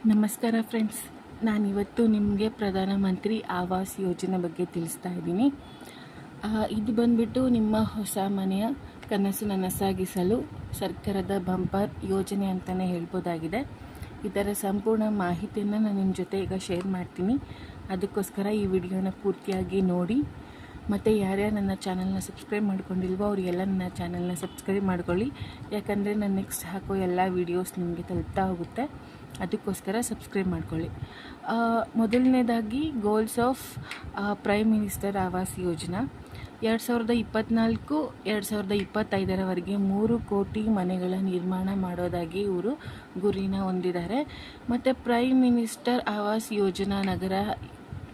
ನಮಸ್ಕಾರ ಫ್ರೆಂಡ್ಸ್, ನಾನಿವತ್ತು ನಿಮಗೆ ಪ್ರಧಾನಮಂತ್ರಿ ಆವಾಸ್ ಯೋಜನೆ ಬಗ್ಗೆ ತಿಳಿಸ್ತಾ ಇದ್ದೀನಿ. ಇದು ಬಂದ್ಬಿಟ್ಟು ನಿಮ್ಮ ಹೊಸ ಮನೆಯ ಕನಸು ನನಸಾಗಿಸಲು ಸರ್ಕಾರದ ಬಂಪರ್ ಯೋಜನೆ ಅಂತಲೇ ಹೇಳ್ಬೋದಾಗಿದೆ. ಇದರ ಸಂಪೂರ್ಣ ಮಾಹಿತಿಯನ್ನು ನಾನು ನಿಮ್ಮ ಜೊತೆ ಈಗ ಶೇರ್ ಮಾಡ್ತೀನಿ. ಅದಕ್ಕೋಸ್ಕರ ಈ ವಿಡಿಯೋನ ಪೂರ್ತಿಯಾಗಿ ನೋಡಿ. ಮತ್ತು ಯಾರ್ಯಾರು ನನ್ನ ಚಾನಲ್ನ ಸಬ್ಸ್ಕ್ರೈಬ್ ಮಾಡ್ಕೊಂಡಿಲ್ವೋ ಅವರಿಗೆಲ್ಲ ನನ್ನ ಚಾನಲ್ನ ಸಬ್ಸ್ಕ್ರೈಬ್ ಮಾಡ್ಕೊಳ್ಳಿ. ಯಾಕಂದರೆ ನಾನು ನೆಕ್ಸ್ಟ್ ಹಾಕೋ ಎಲ್ಲ ವೀಡಿಯೋಸ್ ನಿಮಗೆ ತಲುಪ್ತಾ ಹೋಗುತ್ತೆ. ಅದಕ್ಕೋಸ್ಕರ ಸಬ್ಸ್ಕ್ರೈಬ್ ಮಾಡ್ಕೊಳ್ಳಿ. ಮೊದಲನೇದಾಗಿ goals of prime minister Awas Yojana 2024-2025 3 ಕೋಟಿ ಮನೆಗಳ ನಿರ್ಮಾಣ ಮಾಡೋದಾಗಿ ಇವರು ಗುರಿನ ಹೊಂದಿದ್ದಾರೆ. ಮತ್ತು ಪ್ರೈಮ್ ಮಿನಿಸ್ಟರ್ ಆವಾಸ್ ಯೋಜನಾ ನಗರ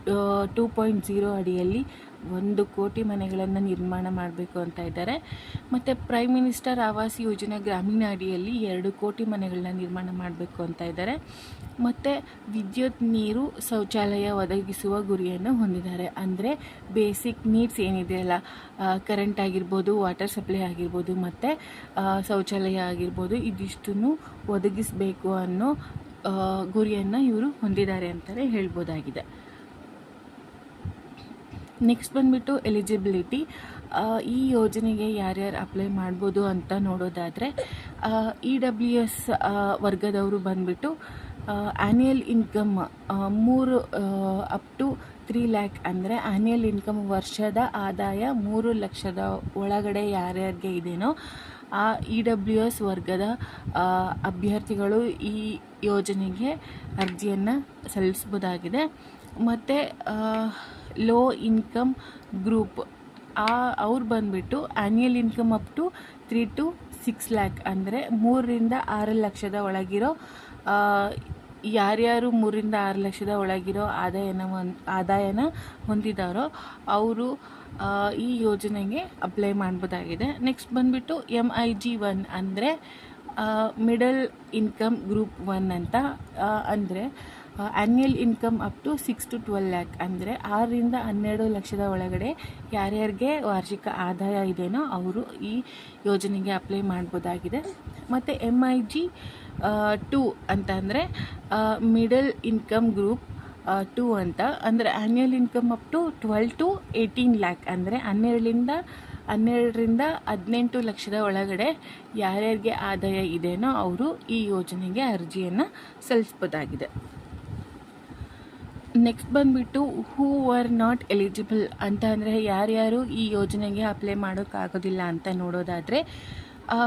2.0 ಅಡಿಯಲ್ಲಿ 1 ಕೋಟಿ ಮನೆಗಳನ್ನು ನಿರ್ಮಾಣ ಮಾಡಬೇಕು ಅಂತ ಇದ್ದಾರೆ. ಮತ್ತು ಪ್ರೈಮ್ ಮಿನಿಸ್ಟರ್ ಆವಾಸ್ ಯೋಜನಾ ಗ್ರಾಮೀಣ ಅಡಿಯಲ್ಲಿ 2 ಕೋಟಿ ಮನೆಗಳನ್ನ ನಿರ್ಮಾಣ ಮಾಡಬೇಕು ಅಂತ ಇದ್ದಾರೆ. ಮತ್ತು ವಿದ್ಯುತ್, ನೀರು, ಶೌಚಾಲಯ ಒದಗಿಸುವ ಗುರಿಯನ್ನು ಹೊಂದಿದ್ದಾರೆ. ಅಂದರೆ ಬೇಸಿಕ್ ನೀಡ್ಸ್ ಏನಿದೆಯಲ್ಲ, ಕರೆಂಟ್ ಆಗಿರ್ಬೋದು, ವಾಟರ್ ಸಪ್ಲೈ ಆಗಿರ್ಬೋದು, ಮತ್ತು ಶೌಚಾಲಯ ಆಗಿರ್ಬೋದು, ಇದಿಷ್ಟನ್ನು ಒದಗಿಸಬೇಕು ಅನ್ನೋ ಗುರಿಯನ್ನು ಇವರು ಹೊಂದಿದ್ದಾರೆ ಅಂತಲೇ ಹೇಳ್ಬೋದಾಗಿದೆ. ನೆಕ್ಸ್ಟ್ ಬಂದುಬಿಟ್ಟು ಎಲಿಜಿಬಿಲಿಟಿ. ಈ ಯೋಜನೆಗೆ ಯಾರ್ಯಾರು ಅಪ್ಲೈ ಮಾಡ್ಬೋದು ಅಂತ ನೋಡೋದಾದರೆ, EWS ವರ್ಗದವರು ಬಂದುಬಿಟ್ಟು annual income 3 up to 3 lakh, ಅಂದರೆ ಆ್ಯನ್ಯಲ್ ಇನ್ಕಮ್ ವರ್ಷದ ಆದಾಯ 3 ಲಕ್ಷದ ಒಳಗಡೆ ಯಾರ್ಯಾರಿಗೆ ಇದೆಯೋ ಆ EWS ವರ್ಗದ ಅಭ್ಯರ್ಥಿಗಳು ಈ ಯೋಜನೆಗೆ ಅರ್ಜಿಯನ್ನು ಸಲ್ಲಿಸ್ಬೋದಾಗಿದೆ. ಮತ್ತು ಲೋ ಇನ್ಕಮ್ ಗ್ರೂಪ್ ಅವ್ರು ಬಂದುಬಿಟ್ಟು annual income up to 3 to 6 lakh, ಅಂದರೆ 3ರಿಂದ 6 ಲಕ್ಷದ ಒಳಗಿರೋ ಯಾರ್ಯಾರು 3ರಿಂದ 6 ಲಕ್ಷದ ಒಳಗಿರೋ ಆದಾಯನ ಹೊಂದಿದ್ದಾರೋ ಅವರು ಈ ಯೋಜನೆಗೆ ಅಪ್ಲೈ ಮಾಡ್ಬೋದಾಗಿದೆ. ನೆಕ್ಸ್ಟ್ ಬಂದುಬಿಟ್ಟು MIG-1 ಅಂದರೆ ಮಿಡಲ್ ಇನ್ಕಮ್ ಗ್ರೂಪ್ 1 ಅಂತ. ಅಂದರೆ annual income up to 6 to 12 lakh, ಅಂದರೆ 6ರಿಂದ 12 ಲಕ್ಷದ ಒಳಗಡೆ ಯಾರ್ಯಾರಿಗೆ ವಾರ್ಷಿಕ ಆದಾಯ ಇದೆಯೋ ಅವರು ಈ ಯೋಜನೆಗೆ ಅಪ್ಲೈ ಮಾಡ್ಬೋದಾಗಿದೆ. ಮತ್ತು MIG-2 ಅಂತ ಅಂದರೆ ಮಿಡಲ್ ಇನ್ಕಮ್ ಗ್ರೂಪ್ 2 ಅಂತ. ಅಂದರೆ annual income up to 12 to 18 lakh, ಅಂದರೆ 12ರಿಂದ 18 ಲಕ್ಷದ ಒಳಗಡೆ ಯಾರ್ಯಾರಿಗೆ ಆದಾಯ ಇದೆಯೋ ಅವರು ಈ ಯೋಜನೆಗೆ ಅರ್ಜಿಯನ್ನು ಸಲ್ಲಿಸ್ಬೋದಾಗಿದೆ. ನೆಕ್ಸ್ಟ್ ಬಂದುಬಿಟ್ಟು ಹೂ ಆರ್ ನಾಟ್ ಎಲಿಜಿಬಲ್ ಅಂತ, ಅಂದರೆ ಯಾರ್ಯಾರು ಈ ಯೋಜನೆಗೆ ಅಪ್ಲೈ ಮಾಡೋಕ್ಕಾಗೋದಿಲ್ಲ ಅಂತ ನೋಡೋದಾದರೆ,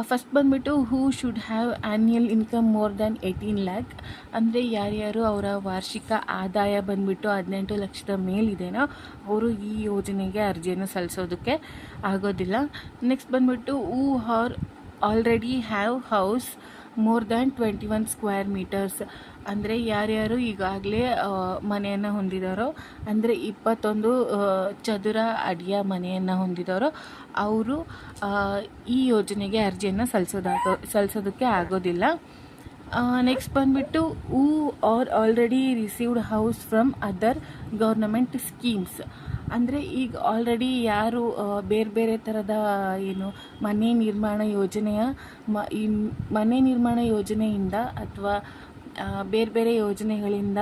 ಫಸ್ಟ್ ಬಂದುಬಿಟ್ಟು who should have annual income more than 18 lakh, ಅಂದರೆ ಯಾರ್ಯಾರು ಅವರ ವಾರ್ಷಿಕ ಆದಾಯ ಬಂದುಬಿಟ್ಟು 18 ಲಕ್ಷದ ಮೇಲಿದೆಯೋ ಅವರು ಈ ಯೋಜನೆಗೆ ಅರ್ಜಿಯನ್ನು ಸಲ್ಲಿಸೋದಕ್ಕೆ ಆಗೋದಿಲ್ಲ. ನೆಕ್ಸ್ಟ್ ಬಂದುಬಿಟ್ಟು who are already have house more than 21 square meters, ಅಂದರೆ ಯಾರ್ಯಾರು ಈಗಾಗಲೇ ಮನೆಯನ್ನು ಹೊಂದಿದಾರೋ, ಅಂದರೆ 21 ಚದುರ ಅಡಿಯ ಮನೆಯನ್ನು ಹೊಂದಿದಾರೋ ಅವರು ಈ ಯೋಜನೆಗೆ ಅರ್ಜಿಯನ್ನು ಸಲ್ಲಿಸೋದಕ್ಕೆ ಆಗೋದಿಲ್ಲ. ನೆಕ್ಸ್ಟ್ ಬಂದುಬಿಟ್ಟು who are already received house from other government schemes, ಅಂದರೆ ಈಗ ಆಲ್ರೆಡಿ ಯಾರು ಬೇರೆ ಬೇರೆ ಥರದ ಮನೆ ನಿರ್ಮಾಣ ಯೋಜನೆಯಿಂದ ಅಥವಾ ಬೇರೆ ಬೇರೆ ಯೋಜನೆಗಳಿಂದ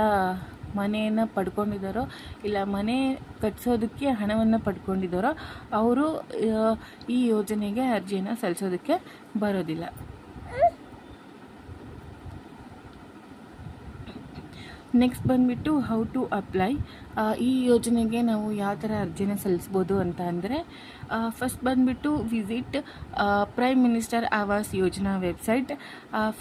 ಮನೆಯನ್ನು ಪಡ್ಕೊಂಡಿದ್ದಾರೋ, ಇಲ್ಲ ಮನೆ ಕಟ್ಟಿಸೋದಕ್ಕೆ ಹಣವನ್ನು ಪಡ್ಕೊಂಡಿದ್ದಾರೋ ಅವರು ಈ ಯೋಜನೆಗೆ ಅರ್ಜಿಯನ್ನು ಸಲ್ಲಿಸೋದಕ್ಕೆ ಬರೋದಿಲ್ಲ. ನೆಕ್ಸ್ಟ್ ಬಂದುಬಿಟ್ಟು ಹೌ ಟು ಅಪ್ಲೈ. ಈ ಯೋಜನೆಗೆ ನಾವು ಯಾವ ಥರ ಅರ್ಜಿನ ಸಲ್ಲಿಸ್ಬೋದು ಅಂತ ಅಂದರೆ, ಫಸ್ಟ್ ಬಂದುಬಿಟ್ಟು visit prime minister Awas Yojana website.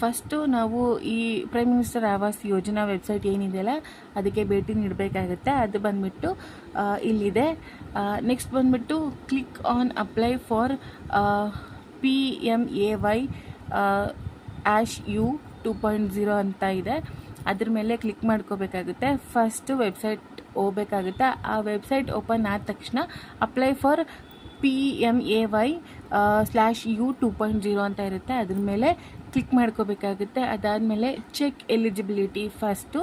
First ನಾವು ಈ prime minister Awas Yojana website ಏನಿದೆಯಲ್ಲ ಅದಕ್ಕೆ ಭೇಟಿ ನೀಡಬೇಕಾಗುತ್ತೆ. ಅದು ಬಂದುಬಿಟ್ಟು ಇಲ್ಲಿದೆ. ನೆಕ್ಸ್ಟ್ ಬಂದುಬಿಟ್ಟು click on apply for PMAY-U 2.0 ಅಂತ ಇದೆ. ಅದ್ರ ಮೇಲೆ ಕ್ಲಿಕ್ ಮಾಡ್ಕೋಬೇಕಾಗುತ್ತೆ. ಫಸ್ಟು ವೆಬ್ಸೈಟ್ ಹೋಗ್ಬೇಕಾಗುತ್ತೆ. ಆ ವೆಬ್ಸೈಟ್ ಓಪನ್ ಆದ ತಕ್ಷಣ ಅಪ್ಲೈ ಫಾರ್ PMAY/U 2.0 ಅಂತ ಇರುತ್ತೆ. ಅದ್ರ ಮೇಲೆ ಕ್ಲಿಕ್ ಮಾಡ್ಕೋಬೇಕಾಗುತ್ತೆ. ಅದಾದಮೇಲೆ ಚೆಕ್ ಎಲಿಜಿಬಿಲಿಟಿ, ಫಸ್ಟು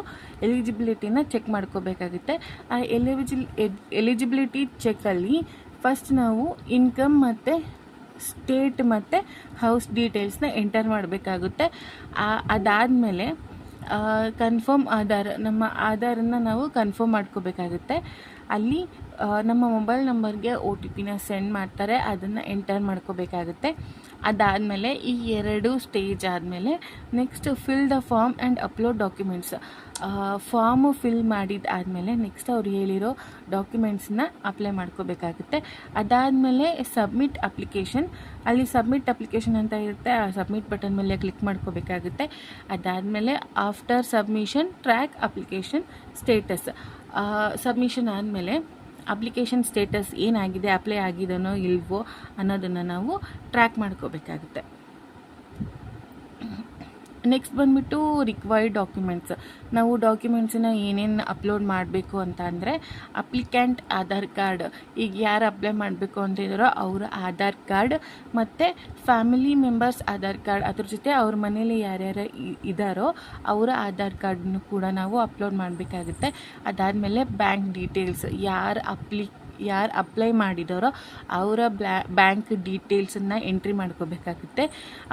ಎಲಿಜಿಬಿಲಿಟಿನ ಚೆಕ್ ಮಾಡ್ಕೋಬೇಕಾಗುತ್ತೆ. ಆ ಎಲಿಜಿಬಿಲಿಟಿ ಚೆಕ್ಕಲ್ಲಿ ಫಸ್ಟ್ ನಾವು ಇನ್ಕಮ್ ಮತ್ತು ಸ್ಟೇಟ್ ಮತ್ತು ಹೌಸ್ ಡೀಟೇಲ್ಸ್ನ ಎಂಟರ್ ಮಾಡಬೇಕಾಗುತ್ತೆ. ಅದಾದಮೇಲೆ ಕನ್ಫರ್ಮ್ ಆಧಾರ್, ನಮ್ಮ ಆಧಾರನ್ನು ನಾವು ಕನ್ಫರ್ಮ್ ಮಾಡ್ಕೋಬೇಕಾಗುತ್ತೆ. ಅಲ್ಲಿ ನಮ್ಮ ಮೊಬೈಲ್ ನಂಬರ್ಗೆ OTPನ ಸೆಂಡ್ ಮಾಡ್ತಾರೆ, ಅದನ್ನು ಎಂಟರ್ ಮಾಡ್ಕೋಬೇಕಾಗುತ್ತೆ. ಅದಾದಮೇಲೆ ಈ 2 ಸ್ಟೇಜ್ ಆದಮೇಲೆ next fill the form and upload documents. Form fill ಮಾಡಿದ್ದಾದಮೇಲೆ ನೆಕ್ಸ್ಟ್ ಅವ್ರು ಹೇಳಿರೋ ಡಾಕ್ಯುಮೆಂಟ್ಸನ್ನ ಅಪ್ಲೈ ಮಾಡ್ಕೋಬೇಕಾಗುತ್ತೆ. ಅದಾದಮೇಲೆ ಸಬ್ಮಿಟ್ ಅಪ್ಲಿಕೇಶನ್, ಅಲ್ಲಿ ಸಬ್ಮಿಟ್ ಅಪ್ಲಿಕೇಶನ್ ಅಂತ ಇರುತ್ತೆ, ಆ ಸಬ್ಮಿಟ್ ಬಟನ್ ಮೇಲೆ ಕ್ಲಿಕ್ ಮಾಡ್ಕೋಬೇಕಾಗುತ್ತೆ. ಅದಾದಮೇಲೆ after submission track application status. Submission ಆದಮೇಲೆ ಅಪ್ಲಿಕೇಶನ್ ಸ್ಟೇಟಸ್ ಏನಾಗಿದೆ, ಅಪ್ಲೈ ಆಗಿದನೋ ಇಲ್ವೋ ಅನ್ನೋದನ್ನು ನಾವು ಟ್ರ್ಯಾಕ್ ಮಾಡ್ಕೋಬೇಕಾಗುತ್ತೆ. ನೆಕ್ಸ್ಟ್ ಬಂದುಬಿಟ್ಟು ರಿಕ್ವೈರ್ಡ್ ಡಾಕ್ಯುಮೆಂಟ್ಸ್. ನಾವು ಡಾಕ್ಯುಮೆಂಟ್ಸನ್ನ ಏನೇನು ಅಪ್ಲೋಡ್ ಮಾಡಬೇಕು ಅಂತ ಅಂದರೆ, ಅಪ್ಲಿಕ್ಯಾಂಟ್ ಆಧಾರ್ ಕಾರ್ಡ್, ಈಗ ಯಾರು ಅಪ್ಲೈ ಮಾಡಬೇಕು ಅಂತ ಇದ್ದಾರೋ ಅವರ ಆಧಾರ್ ಕಾರ್ಡ್ ಮತ್ತು ಫ್ಯಾಮಿಲಿ ಮೆಂಬರ್ಸ್ ಆಧಾರ್ ಕಾರ್ಡ್, ಅದ್ರ ಜೊತೆ ಅವ್ರ ಮನೇಲಿ ಯಾರ್ಯಾರು ಇದ್ದಾರೋ ಅವರ ಆಧಾರ್ ಕಾರ್ಡನ್ನು ಕೂಡ ನಾವು ಅಪ್ಲೋಡ್ ಮಾಡಬೇಕಾಗುತ್ತೆ. ಅದಾದಮೇಲೆ ಬ್ಯಾಂಕ್ ಡೀಟೇಲ್ಸ್, ಯಾರು ಅಪ್ಲೈ ಮಾಡಿದಾರೋ ಅವರ ಬ್ಯಾಂಕ್ ಡೀಟೇಲ್ಸನ್ನು ಎಂಟ್ರಿ ಮಾಡ್ಕೋಬೇಕಾಗುತ್ತೆ.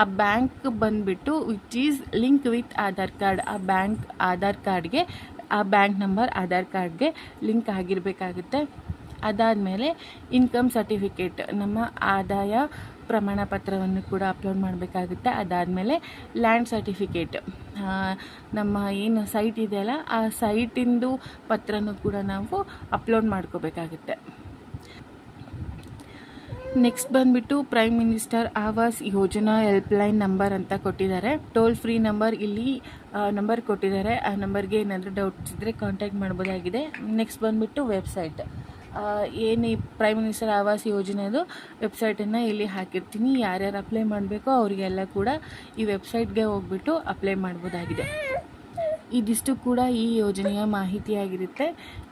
ಆ ಬ್ಯಾಂಕ್ ಬಂದುಬಿಟ್ಟು which is link with Aadhaar card, ಆ ಬ್ಯಾಂಕ್ ಆಧಾರ್ ಕಾರ್ಡ್ಗೆ, ಆ ಬ್ಯಾಂಕ್ ನಂಬರ್ ಆಧಾರ್ ಕಾರ್ಡ್ಗೆ ಲಿಂಕ್ ಆಗಿರಬೇಕಾಗುತ್ತೆ. ಅದಾದಮೇಲೆ ಇನ್ಕಮ್ ಸರ್ಟಿಫಿಕೇಟ್, ನಮ್ಮ ಆದಾಯ ಪ್ರಮಾಣ ಪತ್ರವನ್ನು ಕೂಡ ಅಪ್ಲೋಡ್ ಮಾಡಬೇಕಾಗುತ್ತೆ. ಅದಾದಮೇಲೆ ಲ್ಯಾಂಡ್ ಸರ್ಟಿಫಿಕೇಟ್, ನಮ್ಮ ಏನು ಸೈಟ್ ಇದೆಯಲ್ಲ ಆ ಸೈಟಿಂದು ಪತ್ರನೂ ಕೂಡ ನಾವು ಅಪ್ಲೋಡ್ ಮಾಡ್ಕೋಬೇಕಾಗುತ್ತೆ. ನೆಕ್ಸ್ಟ್ ಬಂದುಬಿಟ್ಟು prime minister Awas Yojana helpline number ಅಂತ ಕೊಟ್ಟಿದ್ದಾರೆ. ಟೋಲ್ ಫ್ರೀ ನಂಬರ್ ಇಲ್ಲಿ ನಂಬರ್ ಕೊಟ್ಟಿದ್ದಾರೆ. ಆ ನಂಬರ್ಗೆ ಏನಾದರೂ ಡೌಟ್ಸ್ ಇದ್ದರೆ ಕಾಂಟ್ಯಾಕ್ಟ್ ಮಾಡ್ಬೋದಾಗಿದೆ. ನೆಕ್ಸ್ಟ್ ಬಂದುಬಿಟ್ಟು ವೆಬ್ಸೈಟ್, ಏನು ಈ ಪ್ರೈಮ್ ಮಿನಿಸ್ಟರ್ ಆವಾಸ್ ಯೋಜನೆದು ವೆಬ್ಸೈಟನ್ನು ಇಲ್ಲಿ ಹಾಕಿರ್ತೀನಿ. ಯಾರ್ಯಾರು ಅಪ್ಲೈ ಮಾಡಬೇಕೋ ಅವರಿಗೆಲ್ಲ ಕೂಡ ಈ ವೆಬ್ಸೈಟ್ಗೆ ಹೋಗ್ಬಿಟ್ಟು ಅಪ್ಲೈ ಮಾಡ್ಬೋದಾಗಿದೆ. ಇದಿಷ್ಟು ಕೂಡ ಈ ಯೋಜನೆಯ ಮಾಹಿತಿಯಾಗಿರುತ್ತೆ.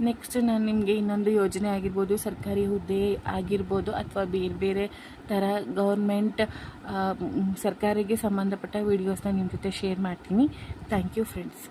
ನೆಕ್ಸ್ಟ್ ನಾನು ನಿಮಗೆ ಇನ್ನೊಂದು ಯೋಜನೆ ಆಗಿರ್ಬೋದು, ಸರ್ಕಾರಿ ಹುದ್ದೆ ಆಗಿರ್ಬೋದು, ಅಥವಾ ಬೇರೆ ಬೇರೆ ಥರ ಗೌರ್ಮೆಂಟ್ ಸರ್ಕಾರಿಗೆ ಸಂಬಂಧಪಟ್ಟ ವೀಡಿಯೋಸ್ನ ನಿಮ್ಮ ಜೊತೆ ಶೇರ್ ಮಾಡ್ತೀನಿ. Thank you friends.